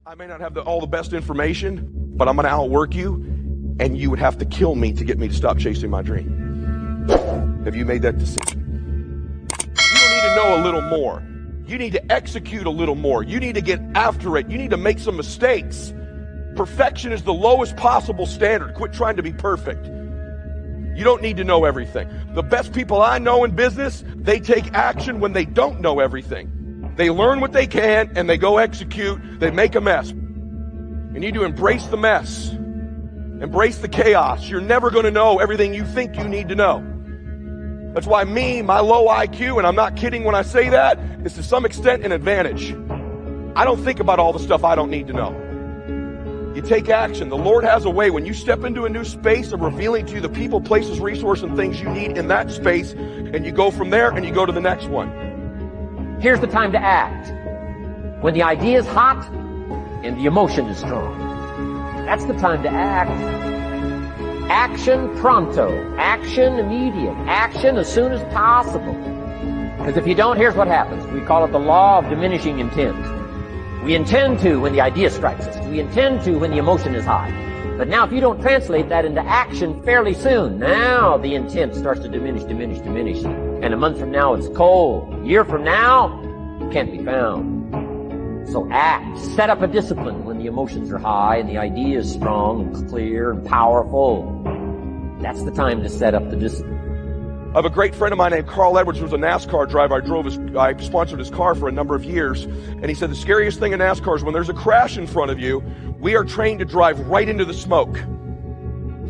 I may not have all the best information, but I'm going to outwork you, and you would have to kill me to get me to stop chasing my dream. Have you made that decision? You don't need to know a little more. You need to execute a little more. You need to get after it. You need to make some mistakes. Perfection is the lowest possible standard. Quit trying to be perfect. You don't need to know everything. The best people I know in business, they take action when they don't know everything. They learn what they can and they go execute. They make a mess. You need to embrace the mess. Embrace the chaos. You're never going to know everything you think you need to know. That's why my low IQ, and I'm not kidding when I say that, is to some extent an advantage. I don't think about all the stuff I don't need to know. You take action. The Lord has a way. When you step into a new space of revealing to you the people, places, resources, and things you need in that space, and you go from there and you go to the next one. Here's the time to act. When the idea is hot and the emotion is strong. That's the time to act. Action pronto. Action immediate. Action as soon as possible. Because if you don't, here's what happens. We call it the law of diminishing intent. We intend to when the idea strikes us. We intend to when the emotion is high. But now if you don't translate that into action fairly soon, now the intent starts to diminish. And a month from now it's cold. A year from now, it can't be found. So act. Set up a discipline when the emotions are high and the idea is strong and clear and powerful. That's the time to set up the discipline. I have a great friend of mine named Carl Edwards, who was a NASCAR driver. I sponsored his car for a number of years. And he said the scariest thing in NASCAR is when there's a crash in front of you, we are trained to drive right into the smoke.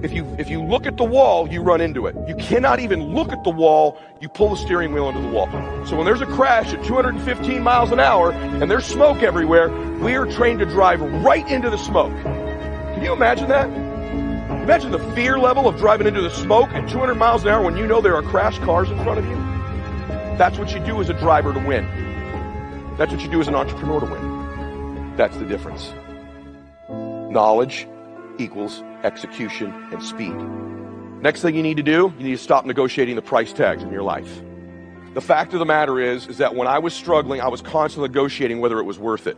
If you look at the wall, you run into it. You cannot even look at the wall, you pull the steering wheel into the wall. So when there's a crash at 215 miles an hour and there's smoke everywhere, we are trained to drive right into the smoke. Can you imagine that? Imagine the fear level of driving into the smoke at 200 miles an hour when you know there are crashed cars in front of you. That's what you do as a driver to win. That's what you do as an entrepreneur to win. That's the difference. Knowledge equals execution and speed. Next thing you need to do, you need to stop negotiating the price tags in your life. The fact of the matter is that when I was struggling, I was constantly negotiating whether it was worth it.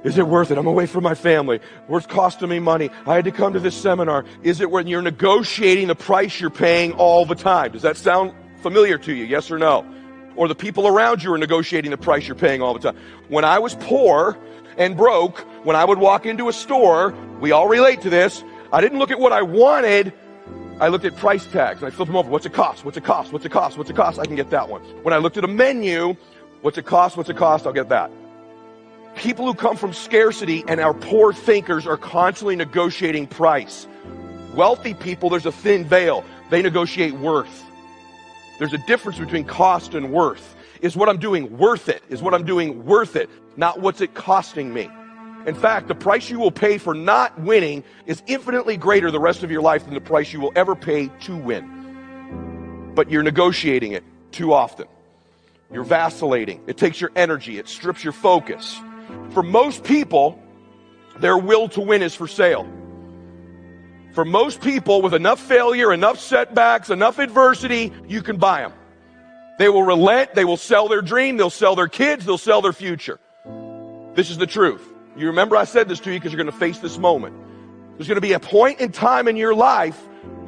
Is it worth it? I'm away from my family. It's costing me money. I had to come to this seminar. Is it when you're negotiating the price you're paying all the time? Does that sound familiar to you? Yes or no? Or the people around you are negotiating the price you're paying all the time. When I was poor and broke, when I would walk into a store, we all relate to this, I didn't look at what I wanted. I looked at price tags and I flipped them over. What's it cost? What's it cost? What's it cost? What's it cost? I can get that one. When I looked at a menu, what's it cost? What's it cost? I'll get that. People who come from scarcity and are poor thinkers are constantly negotiating price. Wealthy people, there's a thin veil. They negotiate worth. There's a difference between cost and worth. Is what I'm doing worth it? Is what I'm doing worth it? Not what's it costing me. In fact, the price you will pay for not winning is infinitely greater the rest of your life than the price you will ever pay to win. But you're negotiating it too often. You're vacillating. It takes your energy. It strips your focus. For most people, their will to win is for sale. For most people, with enough failure, enough setbacks, enough adversity, you can buy them. They will relent. They will sell their dream. They'll sell their kids. They'll sell their future. This is the truth. You remember I said this to you because you're going to face this moment. There's going to be a point in time in your life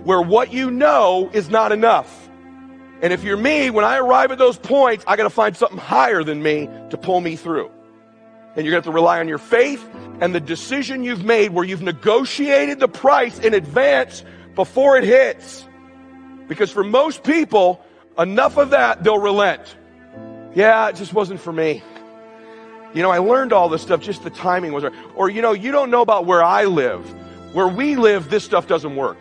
where what you know is not enough. And if you're me, when I arrive at those points, I got to find something higher than me to pull me through. And you're going to have to rely on your faith and the decision you've made where you've negotiated the price in advance before it hits. Because for most people, enough of that, they'll relent. Yeah, it just wasn't for me. I learned all this stuff, just the timing was right. Or, you don't know about where I live. Where we live, this stuff doesn't work.